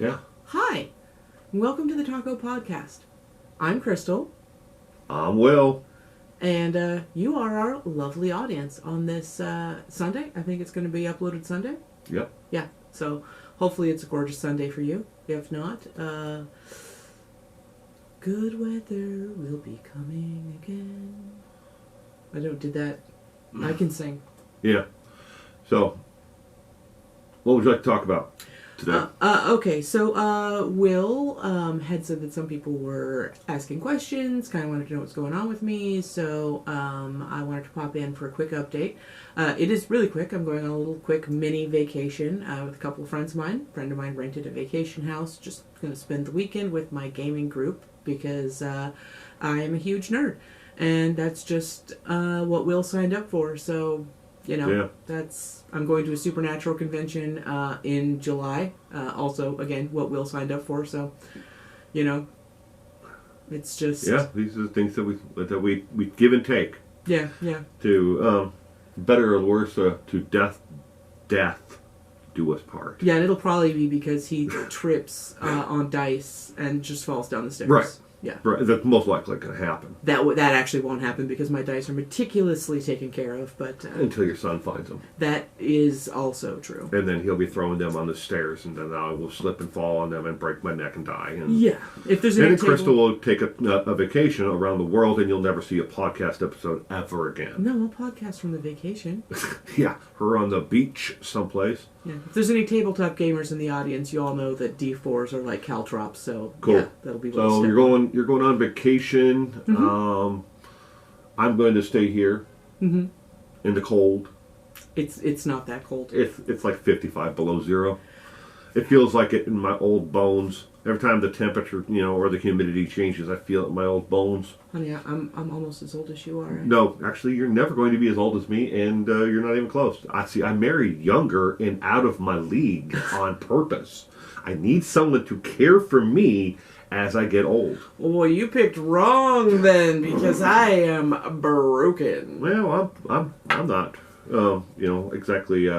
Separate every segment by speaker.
Speaker 1: Yeah.
Speaker 2: Hi, and welcome to the Taco Podcast. I'm Crystal.
Speaker 1: I'm Will.
Speaker 2: And you are our lovely audience on this Sunday. I think it's going to be uploaded Sunday.
Speaker 1: Yep.
Speaker 2: Yeah, so hopefully it's a gorgeous Sunday for you. If not, good weather will be coming again. Did that? I can sing.
Speaker 1: Yeah. So, what would you like to talk about today?
Speaker 2: Okay, so Will had said that some people were asking questions, kind of wanted to know what's going on with me, so I wanted to pop in for a quick update. It is really quick. I'm going on a little quick mini vacation with a couple of friends of mine. A friend of mine rented a vacation house, just going to spend the weekend with my gaming group because I am a huge nerd. And that's just what Will signed up for, so... I'm going to a supernatural convention in July. Also, again, what Will signed up for. So, it's just
Speaker 1: these are the things that we give and take.
Speaker 2: Yeah.
Speaker 1: To better or worse, to death do us part.
Speaker 2: Yeah, and it'll probably be because he trips on dice and just falls down the stairs.
Speaker 1: Right.
Speaker 2: Yeah.
Speaker 1: Right. That's most likely going to happen.
Speaker 2: That actually won't happen because my dice are meticulously taken care of, but...
Speaker 1: until your son finds them.
Speaker 2: That is also true.
Speaker 1: And then he'll be throwing them on the stairs, and then I will slip and fall on them and break my neck and die. And
Speaker 2: yeah. If there's
Speaker 1: then Crystal will take a vacation around the world, and you'll never see a podcast episode ever again.
Speaker 2: No, I'll podcast from the vacation.
Speaker 1: Yeah. Her on the beach someplace.
Speaker 2: Yeah. If there's any tabletop gamers in the audience, you all know that D4s are like caltrops, so
Speaker 1: cool.
Speaker 2: Yeah, that'll be what
Speaker 1: so you're going on vacation. Mm-hmm. I'm going to stay here in the cold.
Speaker 2: It's not that cold.
Speaker 1: It's like 55 below zero. It feels like it in my old bones. Every time the temperature, or the humidity changes, I feel it in my old bones.
Speaker 2: Honey, I'm almost as old as you are. Right?
Speaker 1: No, actually, you're never going to be as old as me, and you're not even close. I married younger and out of my league on purpose. I need someone to care for me as I get old.
Speaker 2: Well, you picked wrong then, because I am broken.
Speaker 1: Well, I'm not, exactly.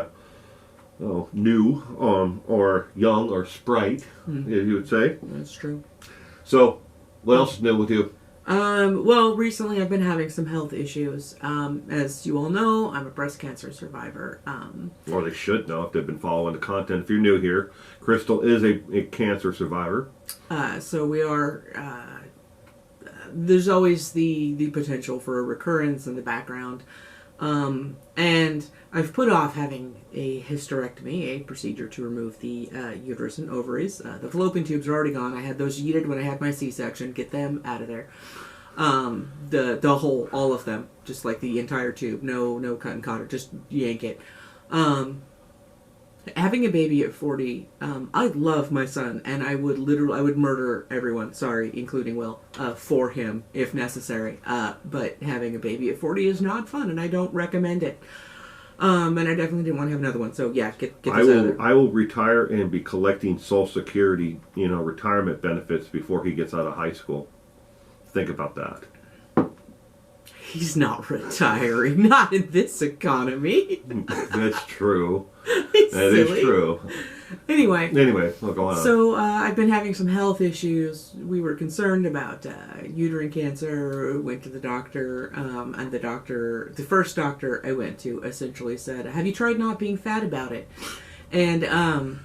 Speaker 1: New or young or sprite, you would say.
Speaker 2: That's true.
Speaker 1: So, what else is new with you?
Speaker 2: Well, recently I've been having some health issues. As you all know, I'm a breast cancer survivor.
Speaker 1: Or they should know if they've been following the content. If you're new here, Crystal is a cancer survivor.
Speaker 2: So we are... there's always the potential for a recurrence in the background. And I've put off having a hysterectomy, a procedure to remove the uterus and ovaries. The fallopian tubes are already gone. I had those yeeted when I had my C-section. Get them out of there. The whole, all of them, just like the entire tube. No cut and cotter, just yank it. Having a baby at 40, I love my son, and I would murder everyone, sorry, including Will, for him, if necessary. But having a baby at 40 is not fun, and I don't recommend it. And I definitely didn't want to have another one, so yeah, get this out of there.
Speaker 1: I will retire and be collecting Social Security, retirement benefits before he gets out of high school. Think about that.
Speaker 2: He's not retiring, not in this economy.
Speaker 1: That's true.
Speaker 2: That
Speaker 1: silly. Is true.
Speaker 2: Anyway,
Speaker 1: we'll go on.
Speaker 2: So I've been having some health issues. We were concerned about uterine cancer. Went to the doctor, and the first doctor I went to essentially said, "Have you tried not being fat about it?"
Speaker 1: And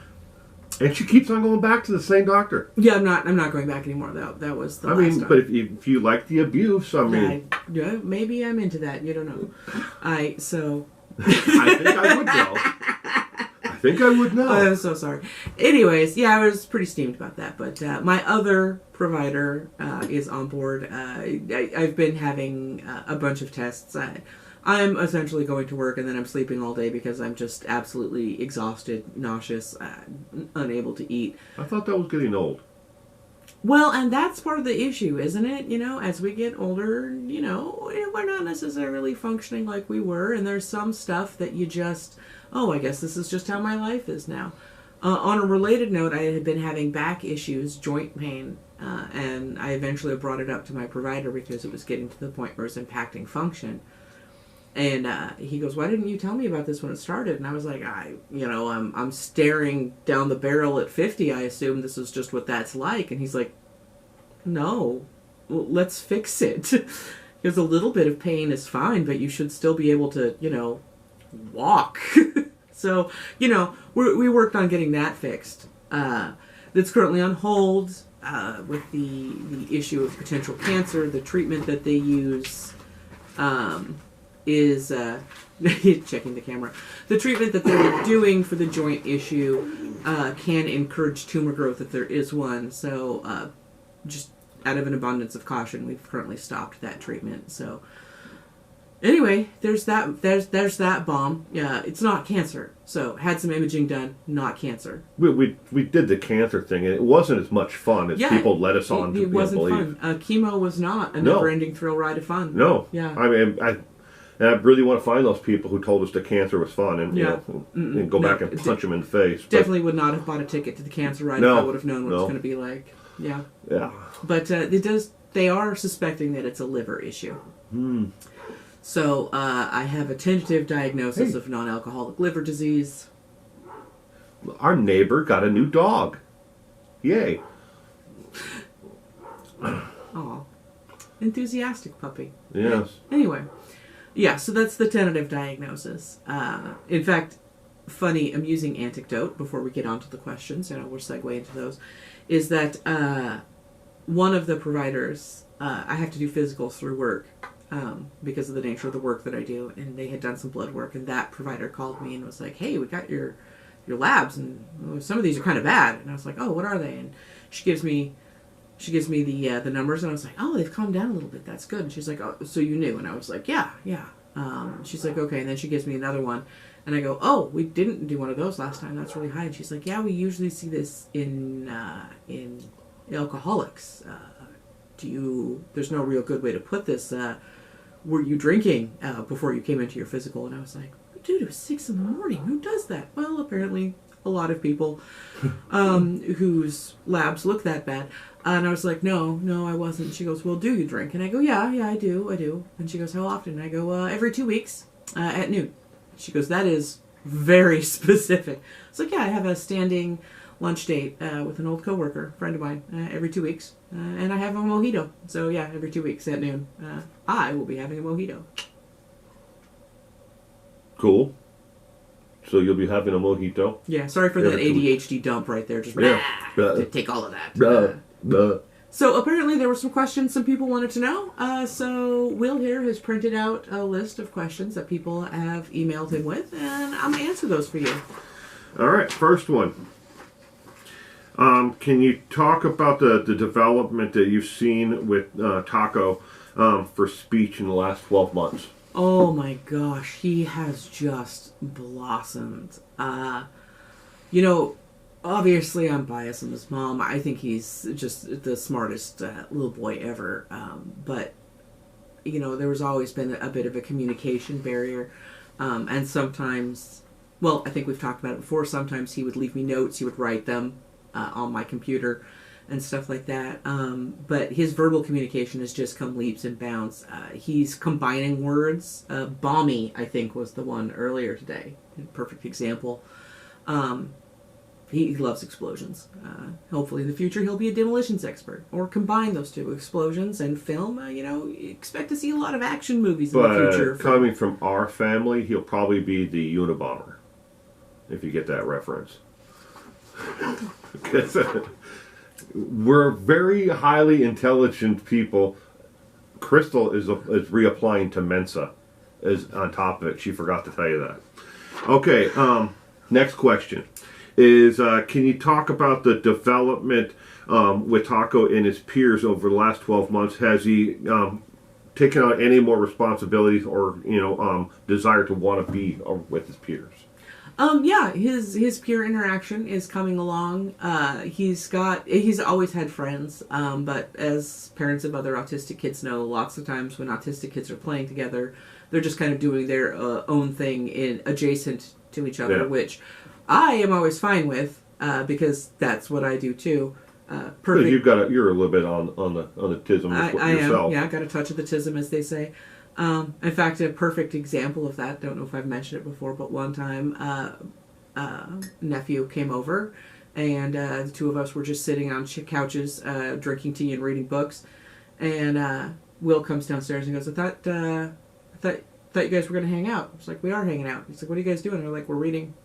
Speaker 1: she keeps on going back to the same doctor.
Speaker 2: Yeah, I'm not going back anymore. That was the last time.
Speaker 1: But if you like the abuse,
Speaker 2: yeah, maybe I'm into that. You don't know.
Speaker 1: I think I would know.
Speaker 2: I'm so sorry. Anyways, yeah, I was pretty steamed about that. But my other provider is on board. I've been having a bunch of tests. I'm essentially going to work and then I'm sleeping all day because I'm just absolutely exhausted, nauseous, unable to eat.
Speaker 1: I thought that was getting old.
Speaker 2: Well, and that's part of the issue, isn't it? As we get older, we're not necessarily functioning like we were, and there's some stuff that you just, I guess this is just how my life is now. On a related note, I had been having back issues, joint pain, and I eventually brought it up to my provider because it was getting to the point where it was impacting function. And he goes, "Why didn't you tell me about this when it started?" And I was like, I'm staring down the barrel at 50. I assume this is just what that's like. And he's like, "No, well, let's fix it." Because a little bit of pain is fine, but you should still be able to, walk. So, we worked on getting that fixed. That's currently on hold with the issue of potential cancer. The treatment that they use is checking the camera. The treatment that they're doing for the joint issue can encourage tumor growth if there is one. So, just out of an abundance of caution, we've currently stopped that treatment. So, anyway, there's that bomb. Yeah, it's not cancer. So, had some imaging done, not cancer.
Speaker 1: We did the cancer thing, and it wasn't as much fun as people led us on to believe. It wasn't fun.
Speaker 2: Chemo was not a never-ending thrill ride of fun.
Speaker 1: No.
Speaker 2: Yeah.
Speaker 1: I mean, I really want to find those people who told us that cancer was fun and go back and punch them in the face.
Speaker 2: Definitely would not have bought a ticket to the cancer ride if I would have known what it's going to be like. Yeah.
Speaker 1: Yeah.
Speaker 2: But they are suspecting that it's a liver issue. So I have a tentative diagnosis of non-alcoholic liver disease.
Speaker 1: Our neighbor got a new dog. Yay.
Speaker 2: Aw. Enthusiastic puppy.
Speaker 1: Yes.
Speaker 2: Anyway. Yeah, so that's the tentative diagnosis. In fact, funny, amusing anecdote before we get on to the questions, we'll segue into those, is that one of the providers, I have to do physicals through work because of the nature of the work that I do, and they had done some blood work, and that provider called me and was like, "Hey, we got your labs, and some of these are kind of bad." And I was like, "Oh, what are they?" And she gives me the numbers, and I was like, "Oh, they've calmed down a little bit. That's good." And she's like, "Oh, so you knew?" And I was like, "Yeah." She's like, "Okay." And then she gives me another one, and I go, "Oh, we didn't do one of those last time. That's really high." And she's like, "Yeah, we usually see this in alcoholics. There's no real good way to put this. Were you drinking before you came into your physical?" And I was like, "Dude, it was 6 in the morning. Who does that?" Well, apparently a lot of people whose labs look that bad. And I was like, no, I wasn't. She goes, "Well, do you drink?" And I go, yeah, I do. And she goes, "How often?" And I go, every 2 weeks at noon." She goes, "That is very specific." It's like, "Yeah, I have a standing lunch date with an old coworker, friend of mine, every 2 weeks. And I have a mojito. So, yeah, every 2 weeks at noon. I will be having a mojito."
Speaker 1: Cool. So you'll be having a mojito?
Speaker 2: Yeah, sorry for that ADHD dump right there. Just take all of that. So apparently there were some questions some people wanted to know. So Will here has printed out a list of questions that people have emailed him with, and I'm going to answer those for you.
Speaker 1: All right, first one. Can you talk about the development that you've seen with Taco for speech in the last 12 months?
Speaker 2: Oh my gosh, he has just blossomed. Obviously I'm biased on his mom. I think he's just the smartest little boy ever. But, there was always been a bit of a communication barrier. And sometimes, well, I think we've talked about it before, sometimes he would leave me notes, he would write them on my computer and stuff like that. But his verbal communication has just come leaps and bounds. He's combining words. Balmy, I think, was the one earlier today. Perfect example. He loves explosions. Hopefully in the future he'll be a demolitions expert. Or combine those two, explosions and film. Expect to see a lot of action movies in the future.
Speaker 1: But coming from our family, he'll probably be the Unabomber. If you get that reference. We're very highly intelligent people. Crystal is reapplying to Mensa is on top of it. She forgot to tell you that. Okay, next question is, can you talk about the development with Taco and his peers over the last 12 months? Has he taken on any more responsibilities or, desire to want to be with his peers?
Speaker 2: Yeah, his peer interaction is coming along. He's always had friends, but as parents of other autistic kids know, lots of times when autistic kids are playing together, they're just kind of doing their own thing adjacent to each other, which I am always fine with, because that's what I do too. Perfect.
Speaker 1: You're a little bit on the autism yourself.
Speaker 2: I am. Yeah, I got a touch of autism, as they say. In fact, a perfect example of that, don't know if I've mentioned it before, but one time nephew came over, and the two of us were just sitting on couches, drinking tea and reading books, and Will comes downstairs and goes, I thought you guys were going to hang out. It's like, we are hanging out. He's like, what are you guys doing? We're like, we're reading.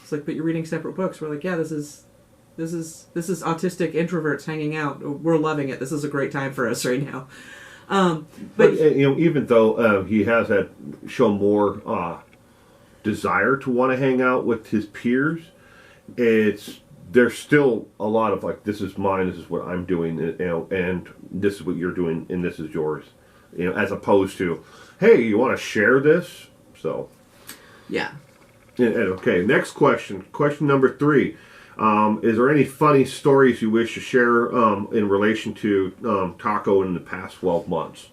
Speaker 2: It's like, but you're reading separate books. We're like, yeah, this is autistic introverts hanging out. We're loving it. This is a great time for us right now. But
Speaker 1: even though he has shown more desire to want to hang out with his peers, there's still a lot of like, this is mine, this is what I'm doing, and this is what you're doing, and this is yours, as opposed to, hey, you want to share this? So,
Speaker 2: yeah.
Speaker 1: Okay, next question. Question number 3. Is there any funny stories you wish to share in relation to Taco in the past 12 months?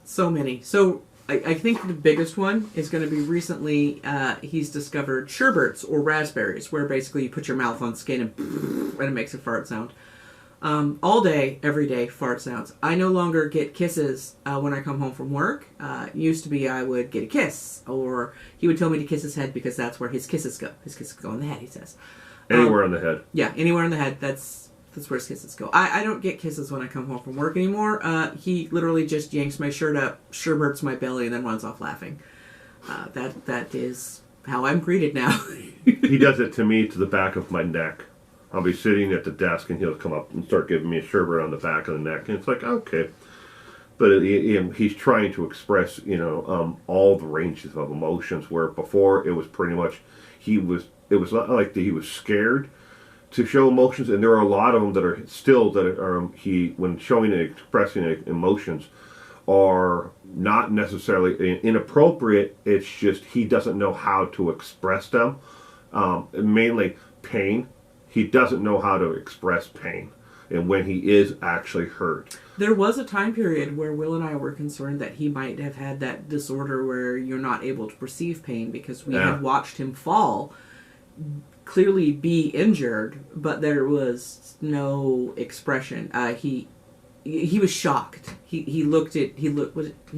Speaker 2: So many. So I think the biggest one is going to be recently he's discovered sherbets or raspberries, where basically you put your mouth on skin and it makes a fart sound. All day, every day, fart sounds. I no longer get kisses when I come home from work. Used to be I would get a kiss, or he would tell me to kiss his head because that's where his kisses go. His kisses go in the head, he says.
Speaker 1: Anywhere on the head.
Speaker 2: Yeah, anywhere on the head. That's where his kisses go. I don't get kisses when I come home from work anymore. He literally just yanks my shirt up, sherbets my belly, and then runs off laughing. That is how I'm greeted now.
Speaker 1: He does it to me to the back of my neck. I'll be sitting at the desk and he'll come up and start giving me a sherbet on the back of the neck, and it's like, okay. But he's trying to express, all the ranges of emotions, where before it was pretty much, it was not like he was scared to show emotions, and there are a lot of them that are still, when showing and expressing emotions, are not necessarily inappropriate. It's just he doesn't know how to express them. Mainly pain. He doesn't know how to express pain, and when he is actually hurt.
Speaker 2: There was a time period where Will and I were concerned that he might have had that disorder where you're not able to perceive pain, because we had watched him fall, clearly be injured, but there was no expression. He was shocked. He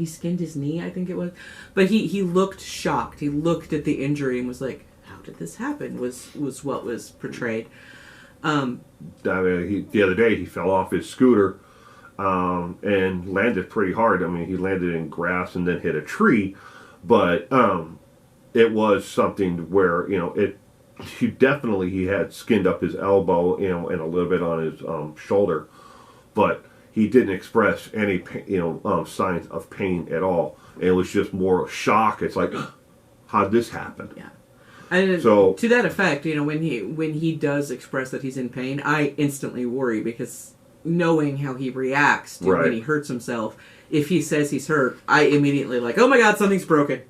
Speaker 2: skinned his knee, I think it was, but he looked shocked. He looked at the injury and was like, how did this happen? Was what was portrayed.
Speaker 1: The other day he fell off his scooter and landed pretty hard. I mean, he landed in grass and then hit a tree, but it was something where he had skinned up his elbow, and a little bit on his shoulder, but he didn't express any signs of pain at all. And it was just more shock. It's like, how did this happen?
Speaker 2: Yeah. And so, to that effect, when he does express that he's in pain, I instantly worry, because knowing how he reacts to when he hurts himself, if he says he's hurt, I immediately oh my God, something's broken.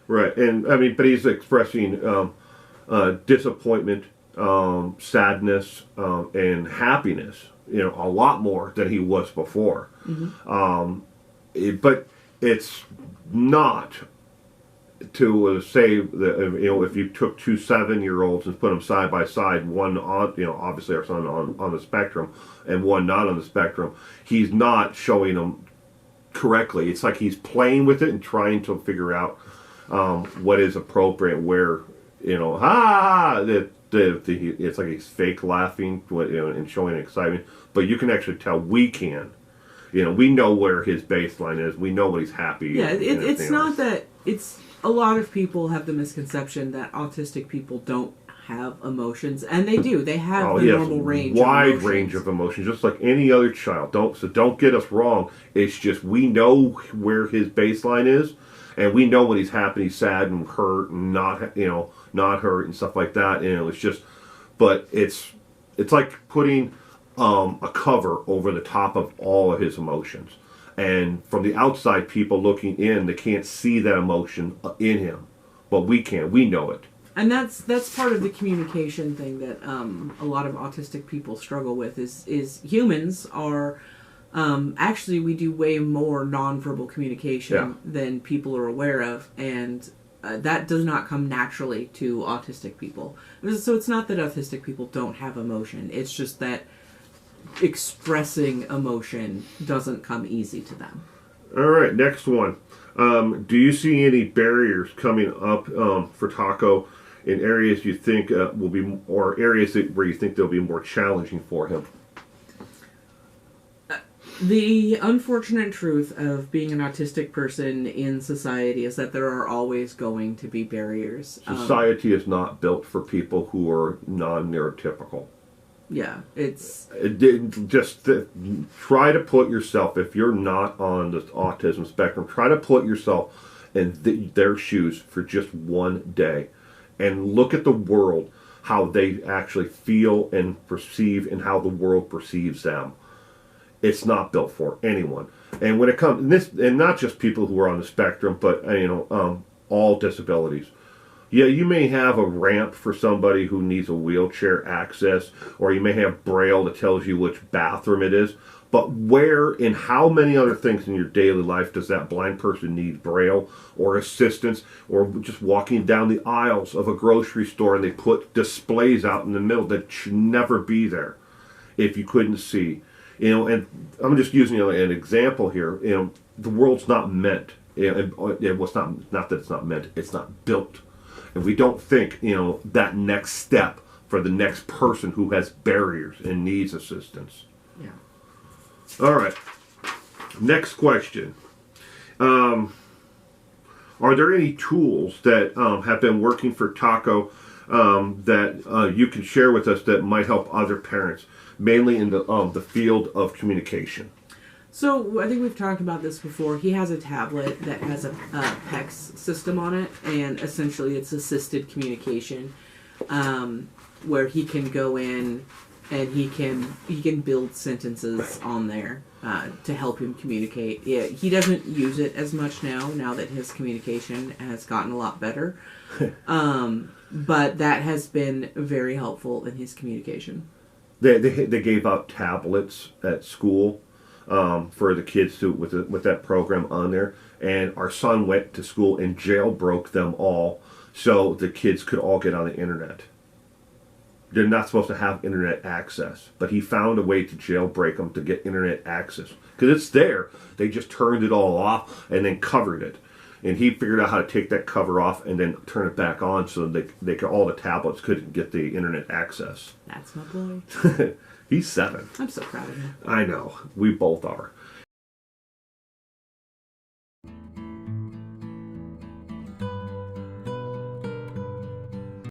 Speaker 1: Right, and I mean, but he's expressing disappointment, sadness, and happiness, a lot more than he was before. Mm-hmm. But it's not to say that if you took 2 7-year-olds and put them side by side, one on obviously our son on the spectrum and one not on the spectrum, he's not showing them correctly. It's like he's playing with it and trying to figure out what is appropriate, where it's like he's fake laughing, and showing excitement, but you can actually tell, we know where his baseline is, we know what he's happy.
Speaker 2: Yeah, it's not that it's. A lot of people have the misconception that autistic people don't have emotions, and they do. They have normal range,
Speaker 1: wide range of emotions, just like any other child. Don't get us wrong. It's just we know where his baseline is, and we know when he's happy, sad, and hurt, and not hurt, and stuff like that. And it's just, but it's like putting a cover over the top of all of his emotions. And from the outside, people looking in, they can't see that emotion in him, but we can. We know it.
Speaker 2: And that's part of the communication thing that a lot of autistic people struggle with. Is humans are actually, we do way more nonverbal communication than people are aware of, and that does not come naturally to autistic people. So it's not that autistic people don't have emotion. It's just that expressing emotion doesn't come easy to them.
Speaker 1: All right, next one. Do you see any barriers coming up for Taco in areas you think will be, or areas where you think they'll be more challenging for him?
Speaker 2: The unfortunate truth of being an autistic person in society is that there are always going to be barriers.
Speaker 1: Society is not built for people who are non-neurotypical.
Speaker 2: Yeah, it's...
Speaker 1: Try to put yourself, if you're not on the autism spectrum, try to put yourself in their shoes for just one day and look at the world, how they actually feel and perceive, and how the world perceives them. It's not built for anyone. And when it comes, and not just people who are on the spectrum, but all disabilities. Yeah, you may have a ramp for somebody who needs a wheelchair access, or you may have Braille that tells you which bathroom it is. But where and how many other things in your daily life does that blind person need Braille or assistance, or just walking down the aisles of a grocery store and they put displays out in the middle that should never be there if you couldn't see? And I'm just using an example here. The world's not meant. It was not that it's not meant. It's not built. And we don't think, that next step for the next person who has barriers and needs assistance.
Speaker 2: Yeah.
Speaker 1: All right. Next question. Are there any tools that have been working for Taco that you can share with us that might help other parents, mainly in the field of communication?
Speaker 2: So, I think we've talked about this before. He has a tablet that has a PEX system on it, and essentially it's assisted communication, where he can go in and he can build sentences on there to help him communicate. Yeah, he doesn't use it as much now that his communication has gotten a lot better. But that has been very helpful in his communication.
Speaker 1: They gave out tablets at school for the kids with that program on there, and our son went to school and jailbroke them all so the kids could all get on the internet. They're not supposed to have internet access, but he found a way to jailbreak them to get internet access because it's there. They just turned it all off and then covered it, and he figured out how to take that cover off and then turn it back on so they could, all the tablets couldn't get the internet access.
Speaker 2: That's my boy.
Speaker 1: He's 7.
Speaker 2: I'm so proud of him.
Speaker 1: I know. We both are.